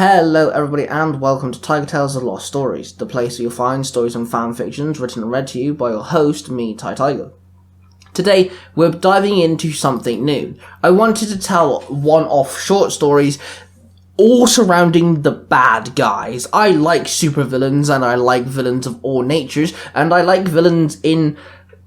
Hello everybody and welcome to Tiger Tales of Lost Stories, the place where you'll find stories and fanfictions written and read to you by your host, me, Ty Tiger. Today, we're diving into something new. I wanted to tell one-off short stories all surrounding the bad guys. I like supervillains and I like villains of all natures, and I like villains in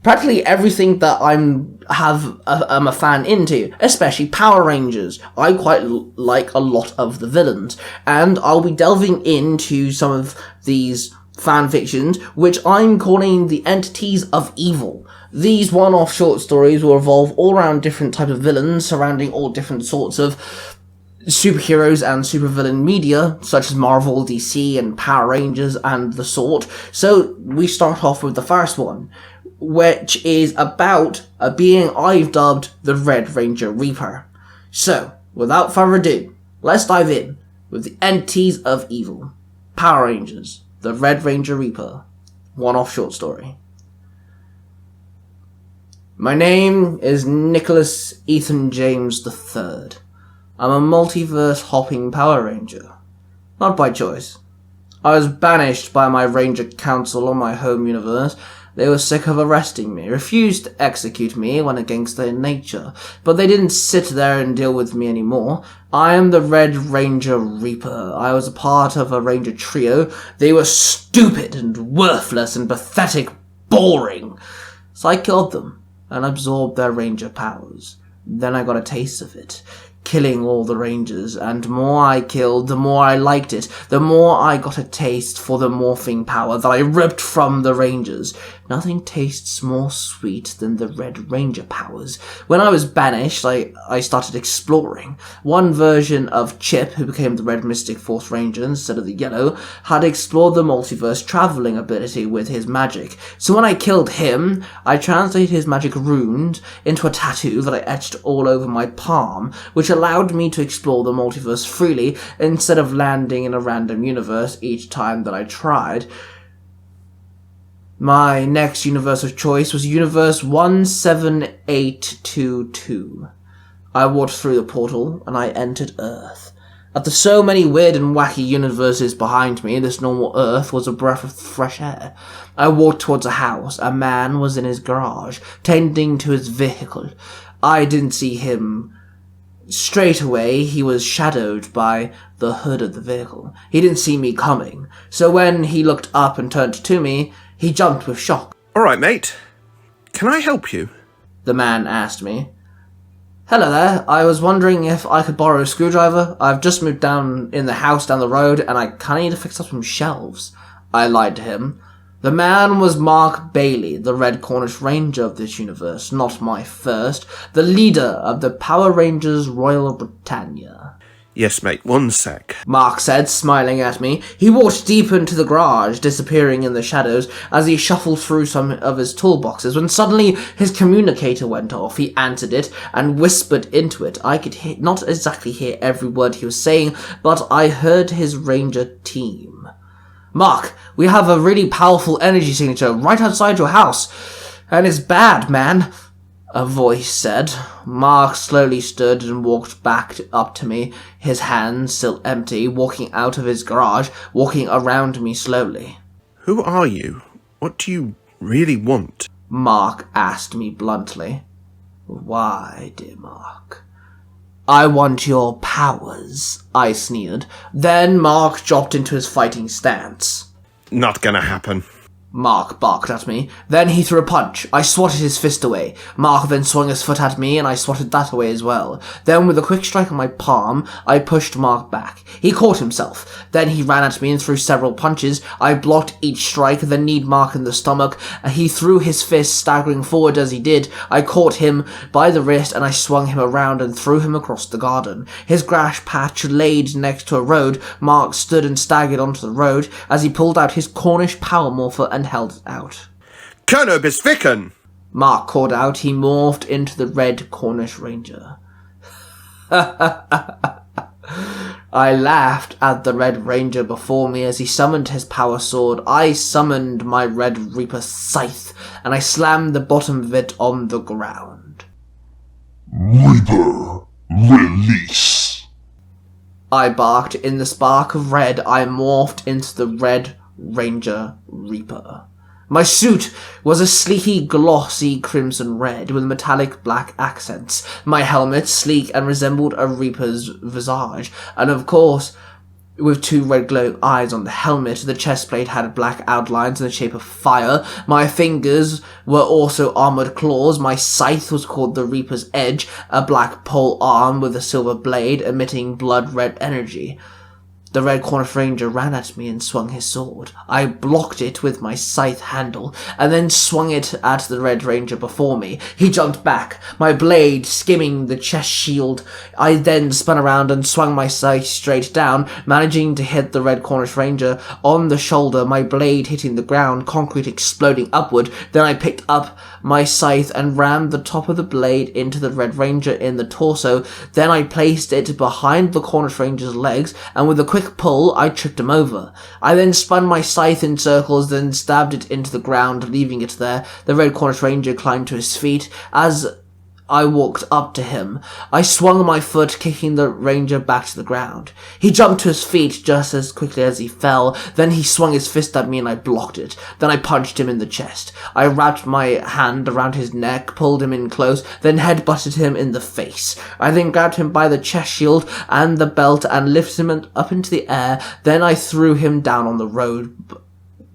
practically everything that I'm a fan into, especially Power Rangers. I quite like a lot of the villains, and I'll be delving into some of these fan fictions, which I'm calling the entities of evil. These one-off short stories will revolve all around different types of villains, surrounding all different sorts of superheroes and supervillain media, such as Marvel, DC, and Power Rangers, and the sort. So we start off with the first one, which is about a being I've dubbed the Red Ranger Reaper. So, without further ado, let's dive in with the entities of evil. Power Rangers, the Red Ranger Reaper. One-off short story. My name is Nicholas Ethan James III. I'm a multiverse-hopping Power Ranger. Not by choice. I was banished by my Ranger Council on my home universe. They were sick of arresting me, refused to execute me when against their nature, but they didn't sit there and deal with me anymore. I am the Red Ranger Reaper. I was a part of a Ranger trio. They were stupid and worthless and pathetic, boring. So I killed them and absorbed their Ranger powers. Then I got a taste of it, killing all the Rangers, and the more I killed, the more I liked it. The more I got a taste for the morphing power that I ripped from the Rangers. Nothing tastes more sweet than the Red Ranger powers. When I was banished, I started exploring. One version of Chip, who became the Red Mystic Force Ranger instead of the Yellow, had explored the multiverse traveling ability with his magic. So when I killed him, I translated his magic runes into a tattoo that I etched all over my palm, which allowed me to explore the multiverse freely instead of landing in a random universe each time that I tried. My next universe of choice was Universe 17822. I walked through the portal and I entered Earth. After so many weird and wacky universes behind me, this normal Earth was a breath of fresh air. I walked towards a house. A man was in his garage, tending to his vehicle. I didn't see him. Straight away, he was shadowed by the hood of the vehicle. He didn't see me coming, so when he looked up and turned to me, he jumped with shock. "Alright, mate. Can I help you?" The man asked me. "Hello there. I was wondering if I could borrow a screwdriver. I've just moved down in the house down the road, and I kinda need to fix up some shelves." I lied to him. The man was Mark Bailey, the Red Cornish Ranger of this universe, not my first, the leader of the Power Rangers Royal Britannia. "Yes, mate, one sec." Mark said, smiling at me. He walked deep into the garage, disappearing in the shadows as he shuffled through some of his toolboxes, when suddenly his communicator went off. He answered it and whispered into it. I could not exactly hear every word he was saying, but I heard his Ranger team. "Mark, we have a really powerful energy signature right outside your house, and it's bad, man," a voice said. Mark slowly stood and walked back up to me, his hands still empty, walking out of his garage, walking around me slowly. "Who are you? What do you really want?" Mark asked me bluntly. "Why, dear Mark?" "I want your powers," I sneered. Then Mark dropped into his fighting stance. "Not gonna happen." Mark barked at me. Then he threw a punch. I swatted his fist away. Mark then swung his foot at me, and I swatted that away as well. Then, with a quick strike on my palm, I pushed Mark back. He caught himself. Then he ran at me and threw several punches. I blocked each strike, then kneed Mark in the stomach. He threw his fist, staggering forward as he did. I caught him by the wrist, and I swung him around and threw him across the garden. His grass patch laid next to a road. Mark stood and staggered onto the road as he pulled out his Cornish power morpher and held it out. "Colonel Bisvicken!" Mark called out. He morphed into the Red Cornish Ranger. I laughed at the Red Ranger before me as he summoned his power sword. I summoned my Red Reaper scythe, and I slammed the bottom of it on the ground. "Reaper, release." I barked. In the spark of red, I morphed into the Red Ranger Reaper. My suit was a sleeky, glossy crimson red with metallic black accents. My helmet, sleek and resembled a reaper's visage, and of course, with two red glowing eyes on the helmet, the chest plate had black outlines in the shape of fire. My fingers were also armored claws. My scythe was called the Reaper's Edge, a black pole arm with a silver blade emitting blood-red energy. The Red Cornish Ranger ran at me and swung his sword. I blocked it with my scythe handle, and then swung it at the Red Ranger before me. He jumped back, my blade skimming the chest shield. I then spun around and swung my scythe straight down, managing to hit the Red Cornish Ranger on the shoulder, my blade hitting the ground, concrete exploding upward. Then I picked up my scythe and rammed the top of the blade into the Red Ranger in the torso. Then I placed it behind the Cornish Ranger's legs, and with a quick pull, I tripped him over. I then spun my scythe in circles, then stabbed it into the ground, leaving it there. The Red Cornish Ranger climbed to his feet. As I walked up to him, I swung my foot, kicking the ranger back to the ground. He jumped to his feet just as quickly as he fell. Then he swung his fist at me and I blocked it. Then I punched him in the chest. I wrapped my hand around his neck, pulled him in close, then headbutted him in the face. I then grabbed him by the chest shield and the belt and lifted him up into the air. Then I threw him down on the road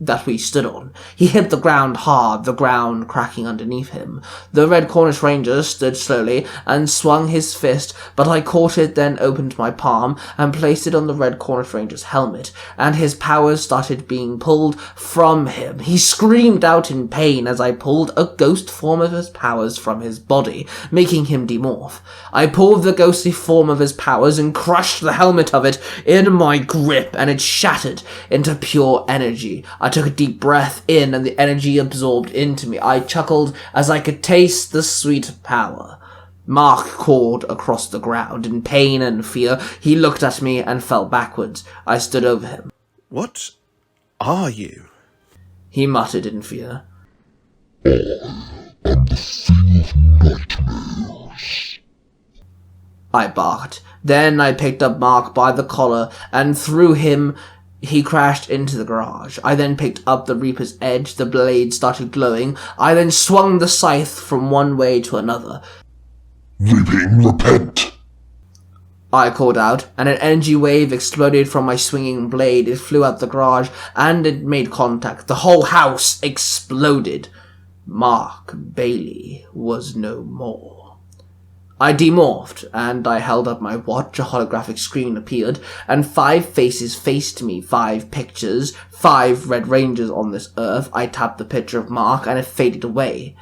that we stood on. He hit the ground hard, the ground cracking underneath him. The Red Cornish Ranger stood slowly and swung his fist, but I caught it, then opened my palm and placed it on the Red Cornish Ranger's helmet, and his powers started being pulled from him. He screamed out in pain as I pulled a ghost form of his powers from his body, making him demorph. I pulled the ghostly form of his powers and crushed the helmet of it in my grip, and it shattered into pure energy. I took a deep breath in, and the energy absorbed into me. I chuckled as I could taste the sweet power. Mark crawled across the ground in pain and fear. He looked at me and fell backwards. I stood over him. What are you? He muttered in fear. I am the thing of nightmares. I barked. Then I picked up Mark by the collar and threw him. He crashed into the garage. I then picked up the Reaper's Edge. The blade started glowing. I then swung the scythe from one way to another. Reaping, repent! I called out, and an energy wave exploded from my swinging blade. It flew out the garage, and it made contact. The whole house exploded. Mark Bailey was no more. I demorphed, and I held up my watch. A holographic screen appeared, and 5 faces faced me, 5 pictures, 5 Red Rangers on this earth. I tapped the picture of Mark, and it faded away.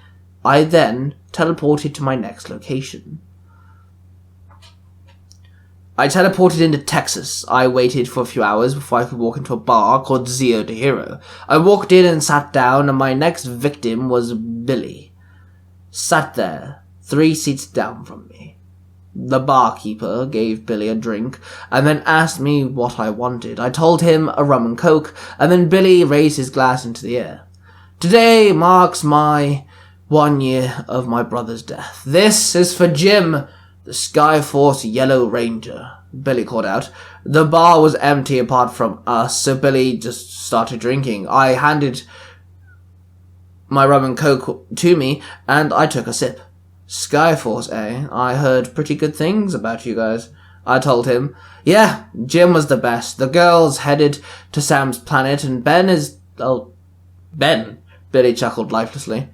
I then teleported to my next location. I teleported into Texas. I waited for a few hours before I could walk into a bar called Zero de Hero. I walked in and sat down, and my next victim was Billy. Sat there, 3 seats down from me. The barkeeper gave Billy a drink, and then asked me what I wanted. I told him a rum and coke, and then Billy raised his glass into the air. Today marks my 1 year of my brother's death. This is for Jim, the Skyforce Yellow Ranger, Billy called out. The bar was empty apart from us, so Billy just started drinking. I handed my rum and coke to me, and I took a sip. Skyforce, eh? I heard pretty good things about you guys. I told him. Yeah, Jim was the best. The girls headed to Sam's planet, and Ben is... Oh, Ben, Billy chuckled lifelessly.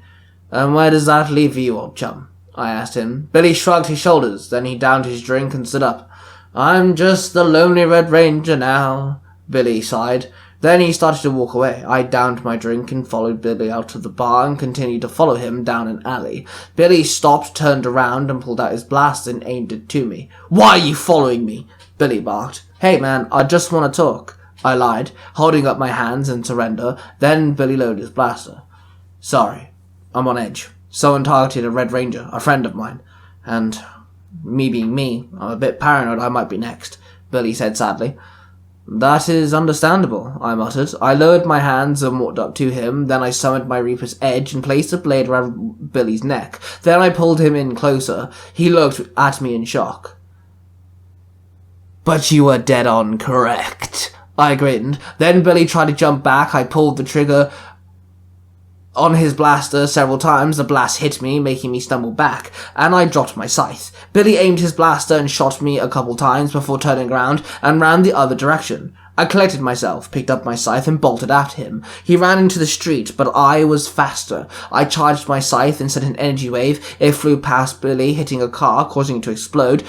And where does that leave you, old chum? I asked him. Billy shrugged his shoulders, then he downed his drink and stood up. I'm just the lonely Red Ranger now, Billy sighed. Then he started to walk away. I downed my drink and followed Billy out of the bar and continued to follow him down an alley. Billy stopped, turned around, and pulled out his blaster and aimed it to me. Why are you following me? Billy barked. Hey man, I just want to talk. I lied, holding up my hands in surrender. Then Billy loaded his blaster. Sorry, I'm on edge. Someone targeted a Red Ranger, a friend of mine. And me being me, I'm a bit paranoid I might be next, Billy said sadly. That is understandable, I muttered. I lowered my hands and walked up to him. Then I summoned my Reaper's Edge and placed a blade around Billy's neck. Then I pulled him in closer. He looked at me in shock. But you were dead on correct. I grinned. Then Billy tried to jump back. I pulled the trigger on his blaster several times. The blast hit me, making me stumble back, and I dropped my scythe. Billy aimed his blaster and shot me a couple times before turning around and ran the other direction. I collected myself, picked up my scythe, and bolted after him. He ran into the street, but I was faster. I charged my scythe and sent an energy wave. It flew past Billy, hitting a car, causing it to explode,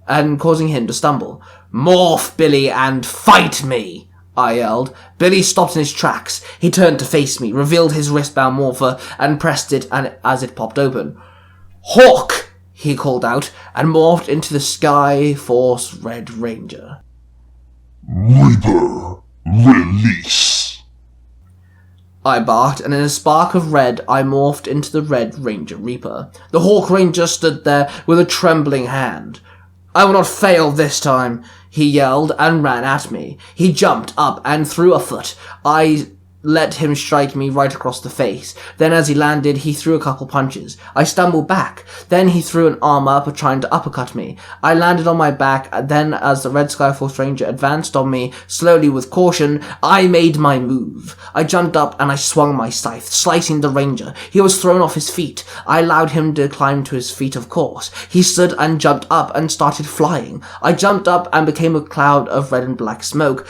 and causing him to stumble. "Morph, Billy, and fight me!" I yelled. Billy stopped in his tracks. He turned to face me, revealed his wristbound morpher, and pressed it as it popped open. "Hawk!" he called out, and morphed into the Sky Force Red Ranger. Reaper, release. I barked, and in a spark of red, I morphed into the Red Ranger Reaper. The Hawk Ranger stood there with a trembling hand. "I will not fail this time," he yelled and ran at me. He jumped up and threw a foot. I let him strike me right across the face. Then as he landed, he threw a couple punches. I stumbled back. Then he threw an arm up, trying to uppercut me. I landed on my back. Then as the Red Skyforce Ranger advanced on me, slowly with caution, I made my move. I jumped up and I swung my scythe, slicing the Ranger. He was thrown off his feet. I allowed him to climb to his feet, of course. He stood and jumped up and started flying. I jumped up and became a cloud of red and black smoke,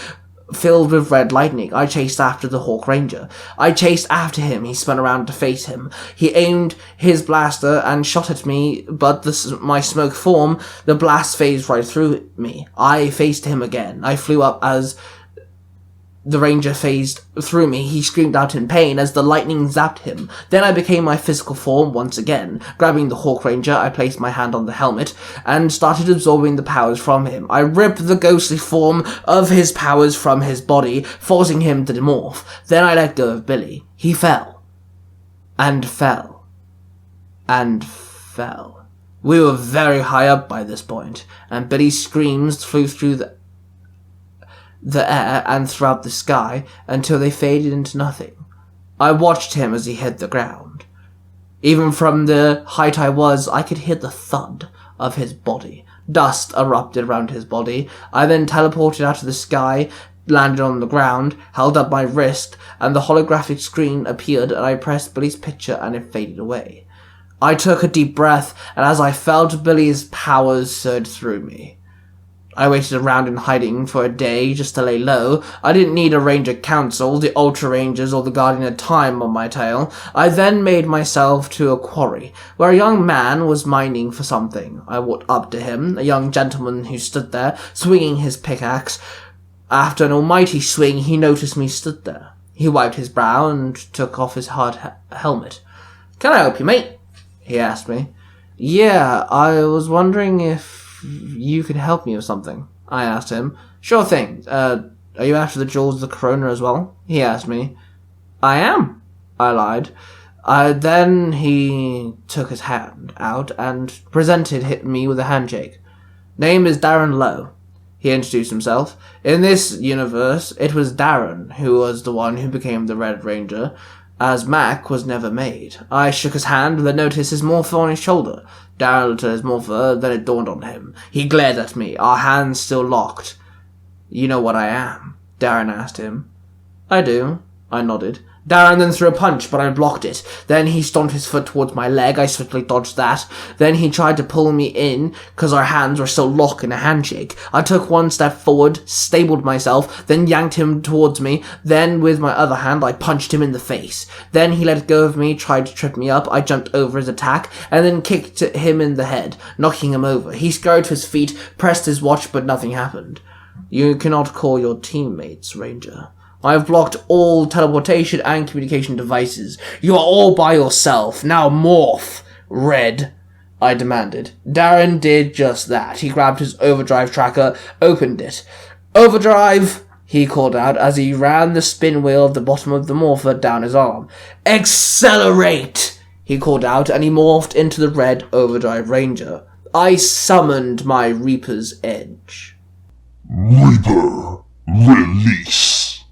filled with red lightning. I chased after the Hawk Ranger. I chased after him. He spun around to face him. He aimed his blaster and shot at me, but my smoke form, the blast phased right through me. I faced him again. I flew up as the Ranger phased through me. He screamed out in pain as the lightning zapped him. Then I became my physical form once again. Grabbing the Hawk Ranger, I placed my hand on the helmet and started absorbing the powers from him. I ripped the ghostly form of his powers from his body, forcing him to demorph. Then I let go of Billy. He fell. And fell. And fell. We were very high up by this point, and Billy's screams flew through the air and throughout the sky until they faded into nothing. I watched him as he hit the ground. Even from the height I was, I could hear the thud of his body. Dust erupted around his body. I then teleported out of the sky, landed on the ground, held up my wrist, and the holographic screen appeared, and I pressed Billy's picture and it faded away. I took a deep breath, and as I felt Billy's powers surge through me. I waited around in hiding for a day just to lay low. I didn't need a Ranger Council, the Ultra Rangers, or the Guardian of Time on my tail. I then made myself to a quarry, where a young man was mining for something. I walked up to him, a young gentleman who stood there, swinging his pickaxe. After an almighty swing, he noticed me stood there. He wiped his brow and took off his hard helmet. "Can I help you, mate?" he asked me. "Yeah, I was wondering if you could help me with something," I asked him. "Sure thing. Are you after the jewels of the corona as well?" he asked me. "I am," I lied. Then he took his hand out and presented me with a handshake. "Name is Darren Lowe," he introduced himself. "In this universe, it was Darren who was the one who became the Red Ranger, as Mac was never made." I shook his hand, then noticed his morpher on his shoulder. Darren looked at his morpher, then it dawned on him. He glared at me, our hands still locked. "You know what I am?" Darren asked him. "I do," I nodded. Darren then threw a punch, but I blocked it. Then he stomped his foot towards my leg. I swiftly dodged that. Then he tried to pull me in, because our hands were still locked in a handshake. I took one step forward, stabled myself, then yanked him towards me. Then, with my other hand, I punched him in the face. Then he let go of me, tried to trip me up. I jumped over his attack, and then kicked him in the head, knocking him over. He scurried to his feet, pressed his watch, but nothing happened. "You cannot call your teammates, Ranger. I have blocked all teleportation and communication devices. You are all by yourself. Now morph, Red," I demanded. Darren did just that. He grabbed his overdrive tracker, opened it. "Overdrive!" he called out as he ran the spin wheel of the bottom of the morpher down his arm. "Accelerate!" he called out, and he morphed into the Red Overdrive Ranger. I summoned my Reaper's Edge. Reaper, release.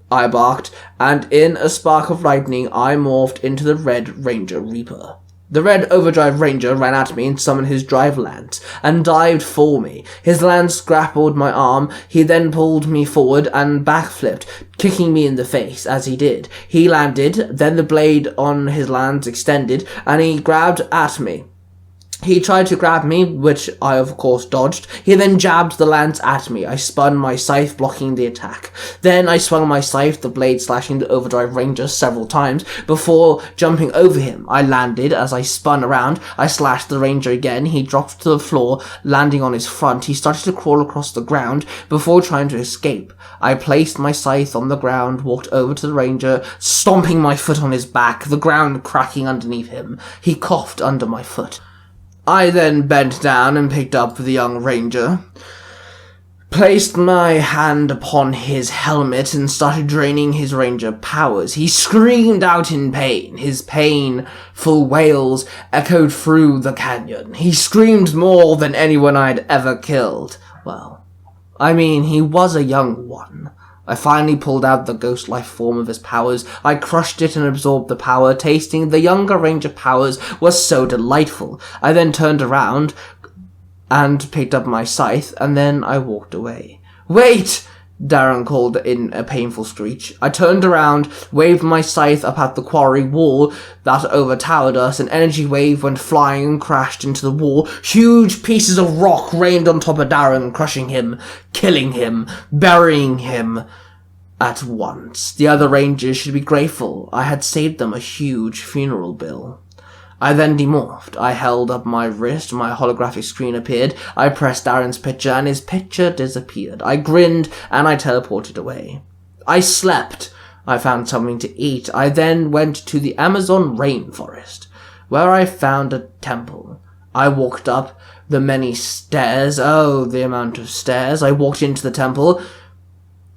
I barked, and in a spark of lightning I morphed into the Red Ranger Reaper. The red overdrive ranger ran at me and summoned his drive lance, and dived for me. His lance grappled my arm, he then pulled me forward and backflipped, kicking me in the face as he did. He landed, then the blade on his lance extended, and he grabbed at me. He tried to grab me, which I of course dodged. He then jabbed the lance at me. I spun my scythe, blocking the attack. Then I swung my scythe, the blade slashing the overdrive ranger several times. Before jumping over him, I landed. As I spun around, I slashed the ranger again. He dropped to the floor, landing on his front. He started to crawl across the ground before trying to escape. I placed my scythe on the ground, walked over to the ranger, stomping my foot on his back, the ground cracking underneath him. He coughed under my foot. I then bent down and picked up the young ranger, placed my hand upon his helmet and started draining his ranger powers. He screamed out in pain. His painful wails echoed through the canyon. He screamed more than anyone I'd ever killed. Well, I mean, he was a young one. I finally pulled out the ghost life form of his powers. I crushed it and absorbed the power. Tasting the younger ranger powers was so delightful. I then turned around and picked up my scythe, and then I walked away. "Wait!" Darren called in a painful screech. I turned around, waved my scythe up at the quarry wall that overtowered us. An energy wave went flying and crashed into the wall. Huge pieces of rock rained on top of Darren, crushing him, killing him, burying him at once. The other rangers should be grateful. I had saved them a huge funeral bill. I then demorphed. I held up my wrist, my holographic screen appeared. I pressed Darren's picture, and his picture disappeared. I grinned, and I teleported away. I slept. I found something to eat. I then went to the Amazon rainforest, where I found a temple. I walked up the many stairs. Oh, the amount of stairs. I walked into the temple.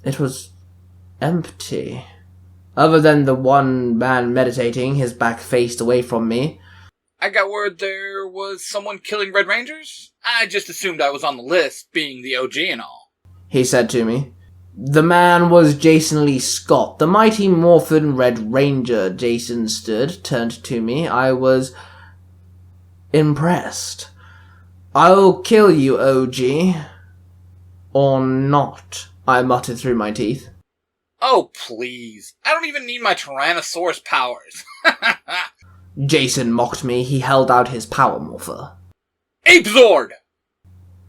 It was empty. Other than the one man meditating, his back faced away from me. I got word there was someone killing Red Rangers. I just assumed I was on the list, being the OG and all. He said to me. The man was Jason Lee Scott, the mighty Morphin Red Ranger. Jason stood, turned to me. I was impressed. "I'll kill you, OG. Or not," I muttered through my teeth. Oh, please. I don't even need my Tyrannosaurus powers. Jason mocked me. He held out his power morpher. Ape Zord!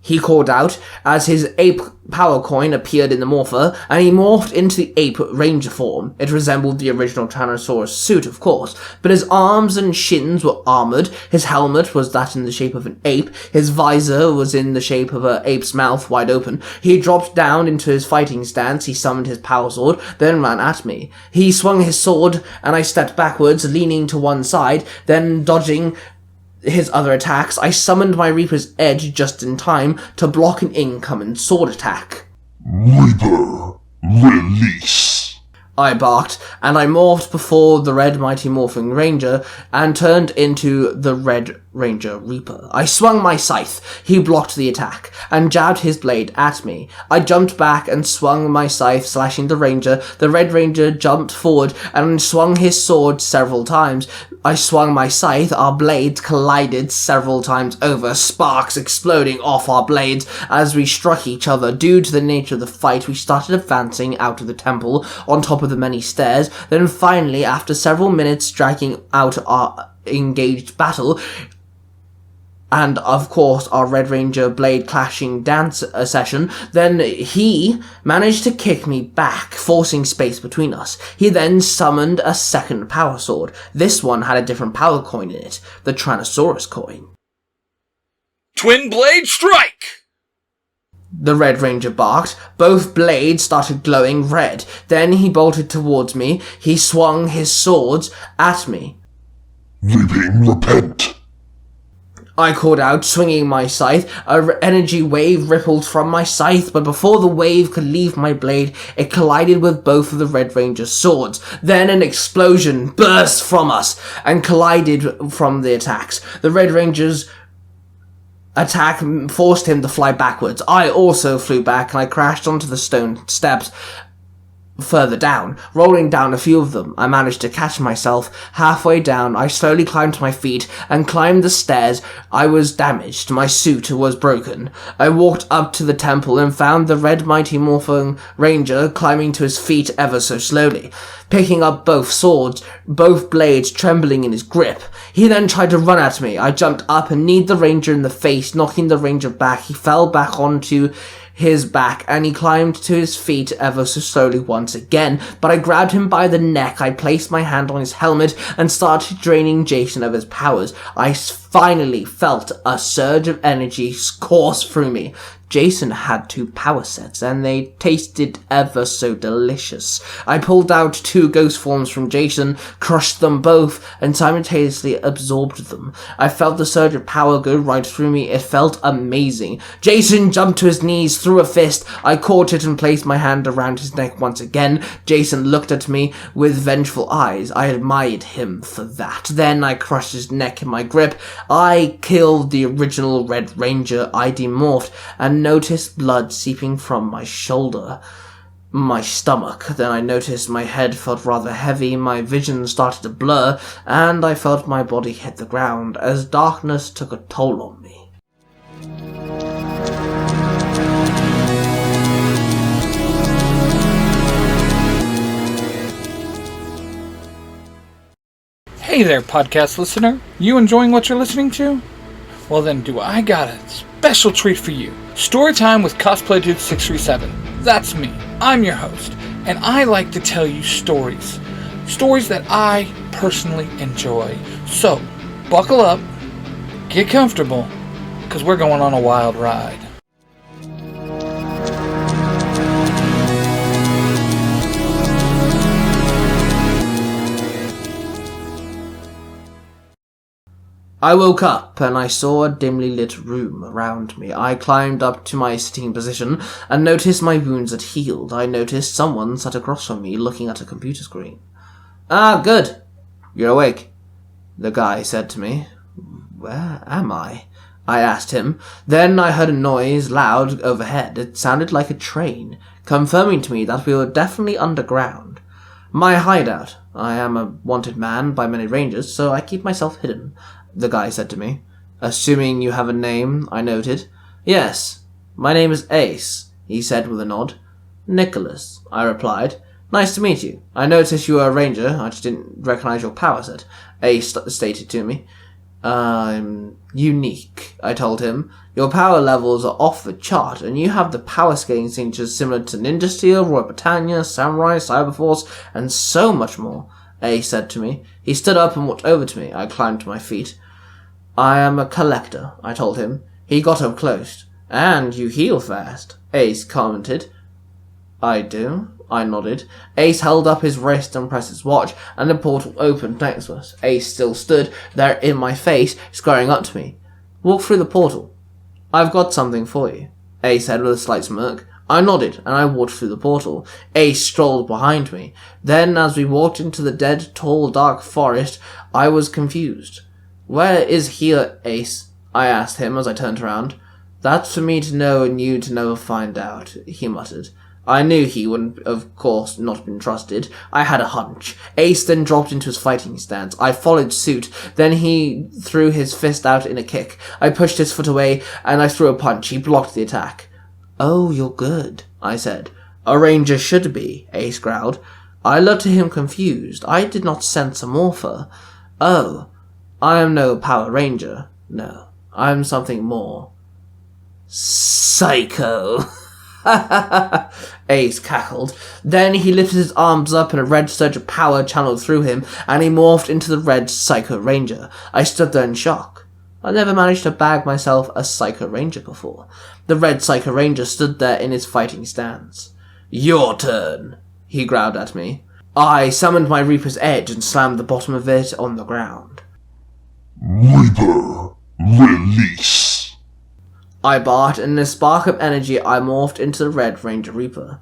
He called out as his ape power coin appeared in the morpher, and he morphed into the ape ranger form. It resembled the original Tyrannosaurus suit, of course, but his arms and shins were armored. His helmet was that in the shape of an ape. His visor was in the shape of an ape's mouth wide open. He dropped down into his fighting stance. He summoned his power sword, then ran at me. He swung his sword, and I stepped backwards, leaning to one side, then dodging his other attacks. I summoned my Reaper's Edge just in time to block an incoming sword attack. Reaper, release. I barked, and I morphed before the Red Mighty Morphing Ranger and turned into the Red Ranger Reaper. I swung my scythe. He blocked the attack and jabbed his blade at me. I jumped back and swung my scythe, slashing the Ranger. The Red Ranger jumped forward and swung his sword several times. I swung my scythe. Our blades collided several times over, sparks exploding off our blades as we struck each other. Due to the nature of the fight, we started advancing out of the temple on top of the many stairs. Then finally, after several minutes dragging out our engaged battle, and of course our Red Ranger blade clashing dance session, then he managed to kick me back, forcing space between us. He then summoned a second power sword. This one had a different power coin in it, the Tyrannosaurus coin. Twin Blade Strike! The Red Ranger barked. Both blades started glowing red. Then he bolted towards me. He swung his swords at me. Reaping, repent. I called out, swinging my scythe. An energy wave rippled from my scythe, but before the wave could leave my blade, it collided with both of the Red Ranger's swords. Then an explosion burst from us and collided from the attacks. The Red Ranger's attack forced him to fly backwards. I also flew back, and I crashed onto the stone steps further down, rolling down a few of them. I managed to catch myself. Halfway down, I slowly climbed to my feet and climbed the stairs. I was damaged. My suit was broken. I walked up to the temple and found the red mighty morphing ranger climbing to his feet ever so slowly, picking up both swords, both blades trembling in his grip. He then tried to run at me. I jumped up and kneed the ranger in the face, knocking the ranger back. He fell back onto his back, and he climbed to his feet ever so slowly once again, but I grabbed him by the neck. I placed my hand on his helmet and started draining Jason of his powers. I finally felt a surge of energy course through me. Jason had 2 power sets, and they tasted ever so delicious. I pulled out 2 ghost forms from Jason, crushed them both, and simultaneously absorbed them. I felt the surge of power go right through me. It felt amazing. Jason jumped to his knees, threw a fist. I caught it and placed my hand around his neck once again. Jason looked at me with vengeful eyes. I admired him for that. Then I crushed his neck in my grip. I killed the original Red Ranger. I demorphed and noticed blood seeping from my shoulder, my stomach. Then I noticed my head felt rather heavy, my vision started to blur, and I felt my body hit the ground as darkness took a toll on me. Hey there, podcast listener. You enjoying what you're listening to? Well then, do I got a special treat for you. Storytime with Cosplay Dude 637. That's me. I'm your host, and I like to tell you stories. Stories that I personally enjoy. So, buckle up, get comfortable, because we're going on a wild ride. I woke up and I saw a dimly lit room around me. I climbed up to my sitting position and noticed my wounds had healed. I noticed someone sat across from me looking at a computer screen. "Ah, good. You're awake," the guy said to me. "Where am I?" I asked him. Then I heard a noise loud overhead. It sounded like a train, confirming to me that we were definitely underground. "My hideout. I am a wanted man by many rangers, so I keep myself hidden," the guy said to me. "Assuming you have a name," I noted. "Yes, my name is Ace," he said with a nod. "Nicholas," I replied. "Nice to meet you. I noticed you were a ranger. I just didn't recognize your power set," Ace stated to me. "I'm unique," I told him. "Your power levels are off the chart, and you have the power scaling signatures similar to Ninja Steel, Royal Britannia, Samurai, Cyberforce, and so much more," Ace said to me. He stood up and walked over to me. I climbed to my feet. "I am a collector," I told him. He got up close. "And you heal fast," Ace commented. "I do," I nodded. Ace held up his wrist and pressed his watch, and the portal opened next to us. Ace still stood there in my face, squaring up to me. "Walk through the portal. I've got something for you," Ace said with a slight smirk. I nodded, and I walked through the portal. Ace strolled behind me. Then, as we walked into the dead, tall, dark forest, I was confused. "Where is here, Ace?" I asked him as I turned around. "That's for me to know and you to never find out," he muttered. I knew he would, of course, not been trusted. I had a hunch. Ace then dropped into his fighting stance. I followed suit. Then he threw his fist out in a kick. I pushed his foot away, and I threw a punch. He blocked the attack. "Oh, you're good," I said. "A ranger should be," Ace growled. I looked at him confused. I did not sense a morpher. "Oh, I am no Power Ranger. No, I am something more. Psycho." Ace cackled. Then he lifted his arms up and a red surge of power channeled through him, and he morphed into the red Psycho Ranger. I stood there in shock. I never managed to bag myself a Psycho Ranger before. The red Psycho Ranger stood there in his fighting stance. "Your turn," he growled at me. I summoned my Reaper's Edge and slammed the bottom of it on the ground. Reaper, release. I barked, and in a spark of energy I morphed into the Red Ranger Reaper.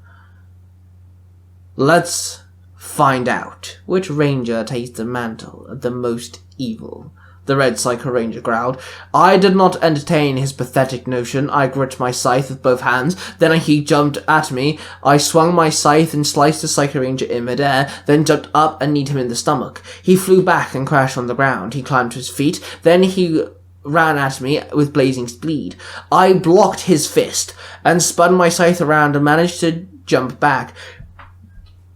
Let's find out which ranger takes the mantle of the most evil, the Red Psycho Ranger growled. I did not entertain his pathetic notion. I gripped my scythe with both hands. Then he jumped at me. I swung my scythe and sliced the Psycho Ranger in midair, then jumped up and kneed him in the stomach. He flew back and crashed on the ground. He climbed to his feet. Then he ran at me with blazing speed. I blocked his fist and spun my scythe around and managed to jump back,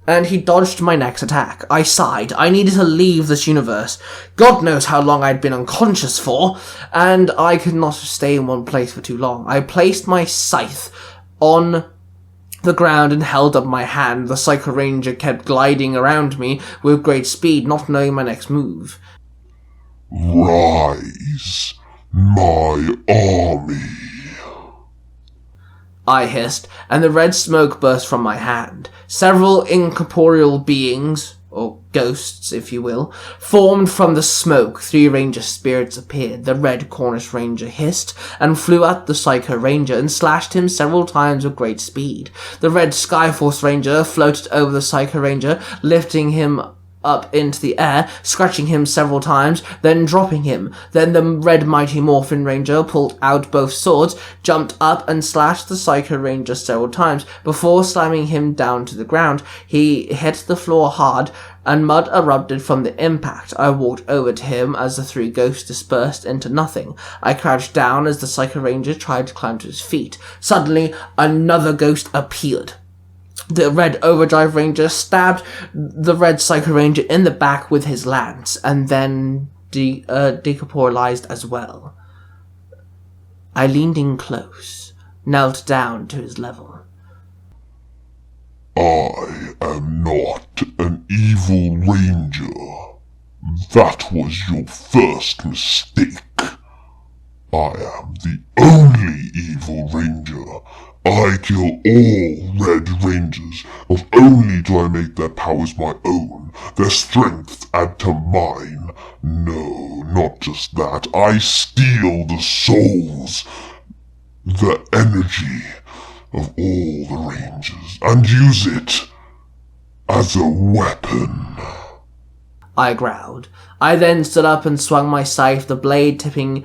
and he dodged my next attack. I sighed. I needed to leave this universe. God knows how long I'd been unconscious for, and I could not stay in one place for too long. I placed my scythe on the ground and held up my hand. The Psycho Ranger kept gliding around me with great speed, not knowing my next move. Rise, my army. I hissed, and the red smoke burst from my hand. Several incorporeal beings, or ghosts, if you will, formed from the smoke. 3 ranger spirits appeared. The red Cornish Ranger hissed and flew at the Psycho Ranger and slashed him several times with great speed. The red Skyforce Ranger floated over the Psycho Ranger, lifting him up into the air, scratching him several times, then dropping him. Then the red Mighty Morphin Ranger pulled out both swords, jumped up and slashed the Psycho Ranger several times. Before slamming him down to the ground, he hit the floor hard, and mud erupted from the impact. I walked over to him as the 3 ghosts dispersed into nothing. I crouched down as the Psycho Ranger tried to climb to his feet. Suddenly, another ghost appeared. The red Overdrive Ranger stabbed the red Psycho Ranger in the back with his lance, and then decorporealized as well. I leaned in close, knelt down to his level. I am not an evil ranger. That was your first mistake. I am the only evil ranger. I kill all Red Rangers. Not only do I make their powers my own, their strength add to mine. No, not just that. I steal the souls, the energy of all the Rangers, and use it as a weapon. I growled. I then stood up and swung my scythe, the blade tipping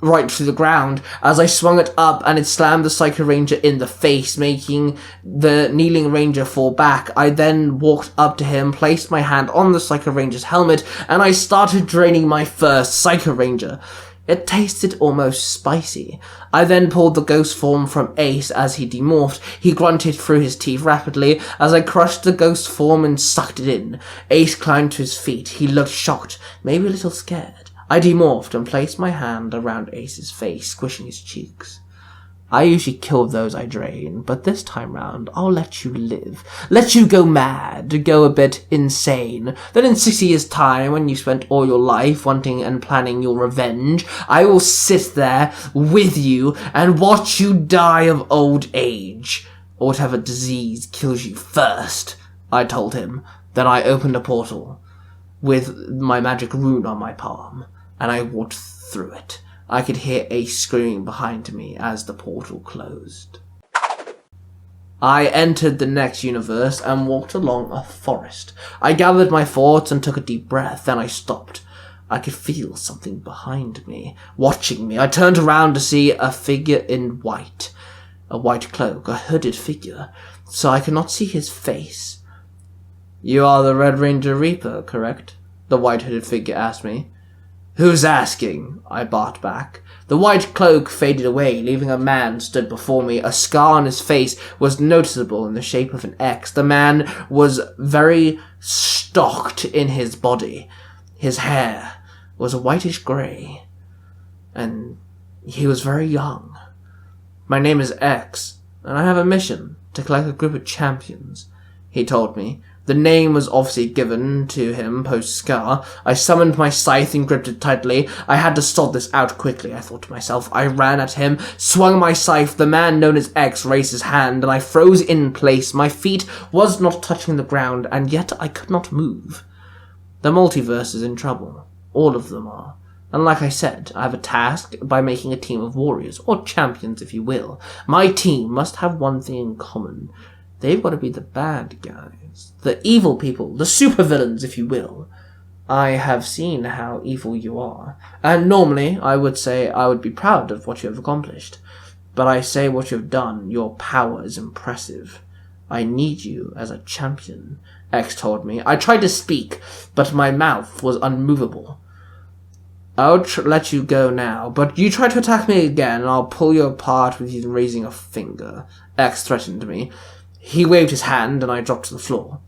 right to the ground. As I swung it up, and it slammed the Psycho Ranger in the face, making the kneeling Ranger fall back. I then walked up to him, placed my hand on the Psycho Ranger's helmet, and I started draining my first Psycho Ranger. It tasted almost spicy. I then pulled the ghost form from Ace as he demorphed. He grunted through his teeth rapidly as I crushed the ghost form and sucked it in. Ace climbed to his feet. He looked shocked, maybe a little scared. I demorphed and placed my hand around Ace's face, squishing his cheeks. I usually kill those I drain, but this time round, I'll let you live. Let you go mad, go a bit insane. Then in 60 years' time, when you spent all your life wanting and planning your revenge, I will sit there with you and watch you die of old age, or whatever disease kills you first, I told him. Then I opened a portal with my magic rune on my palm, and I walked through it. I could hear Ace screaming behind me as the portal closed. I entered the next universe and walked along a forest. I gathered my thoughts and took a deep breath, then I stopped. I could feel something behind me, watching me. I turned around to see a figure in white. A white cloak, a hooded figure, so I could not see his face. "You are the Red Ranger Reaper, correct?" the white hooded figure asked me. "Who's asking?" I barked back. The white cloak faded away, leaving a man stood before me. A scar on his face was noticeable in the shape of an X. The man was very stocked in his body. His hair was a whitish grey, and he was very young. "My name is X, and I have a mission to collect a group of champions," he told me. The name was obviously given to him post-scar. I summoned my scythe and gripped it tightly. I had to sort this out quickly, I thought to myself. I ran at him, swung my scythe. The man known as X raised his hand, and I froze in place. My feet was not touching the ground, and yet I could not move. The multiverse is in trouble. All of them are. And like I said, I have a task by making a team of warriors, or champions if you will. My team must have one thing in common. They've got to be the bad guys. The evil people, the supervillains, if you will. I have seen how evil you are, and normally I would say I would be proud of what you have accomplished. But I say what you have done, your power is impressive. I need you as a champion, X told me. I tried to speak, but my mouth was unmovable. I'll let you go now, but you try to attack me again, and I'll pull you apart with you raising a finger, X threatened me. He waved his hand, and I dropped to the floor.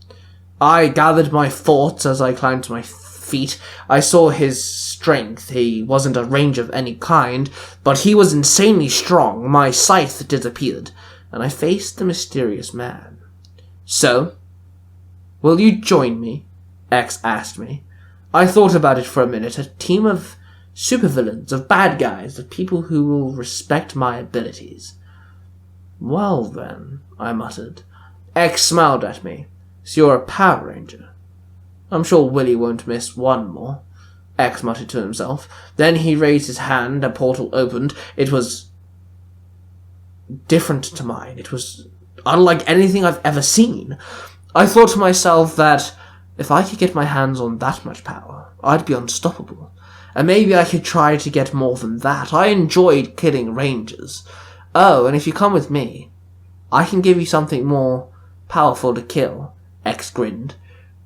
I gathered my thoughts as I climbed to my feet. I saw his strength. He wasn't a ranger of any kind, but he was insanely strong. My scythe disappeared, and I faced the mysterious man. So, will you join me? X asked me. I thought about it for a minute. A team of supervillains, of bad guys, of people who will respect my abilities. Well then, I muttered. X smiled at me. So you're a Power Ranger. I'm sure Willie won't miss one more, X muttered to himself. Then he raised his hand, a portal opened. It was different to mine. It was unlike anything I've ever seen. I thought to myself that if I could get my hands on that much power, I'd be unstoppable. And maybe I could try to get more than that. I enjoyed killing rangers. Oh, and if you come with me, I can give you something more powerful to kill, X grinned.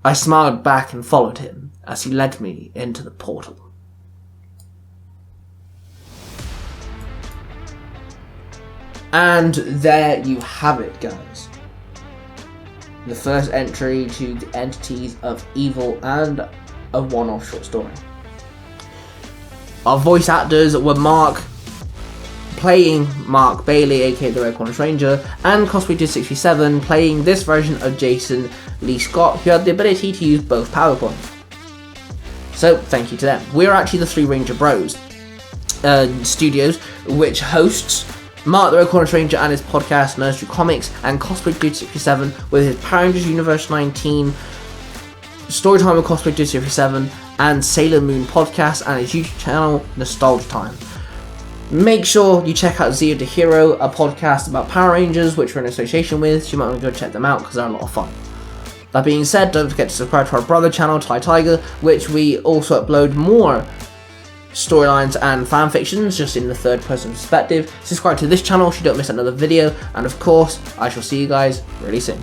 I smiled back and followed him as he led me into the portal. And there you have it, guys. The first entry to the Entities of Evil and a one-off short story. Our voice actors were Mark, playing Mark Bailey, aka the Red Cornish Ranger, and Cosplay267, playing this version of Jason Lee Scott, who had the ability to use both power points. So, thank you to them. We're actually the Three Ranger Bros Studios, which hosts Mark the Red Cornish Ranger and his podcast Nursery Comics, and Cosplay267 with his Power Rangers Universe 19, Storytime with Cosplay267, and Sailor Moon podcast, and his YouTube channel Nostalgia Time. Make sure you check out Zero to Hero, a podcast about Power Rangers, which we're in association with, so you might want to go check them out because they're a lot of fun. That being said, don't forget to subscribe to our brother channel, Ty Tiger, which we also upload more storylines and fanfictions, just in the third person perspective. Subscribe to this channel so you don't miss another video, and of course, I shall see you guys really soon.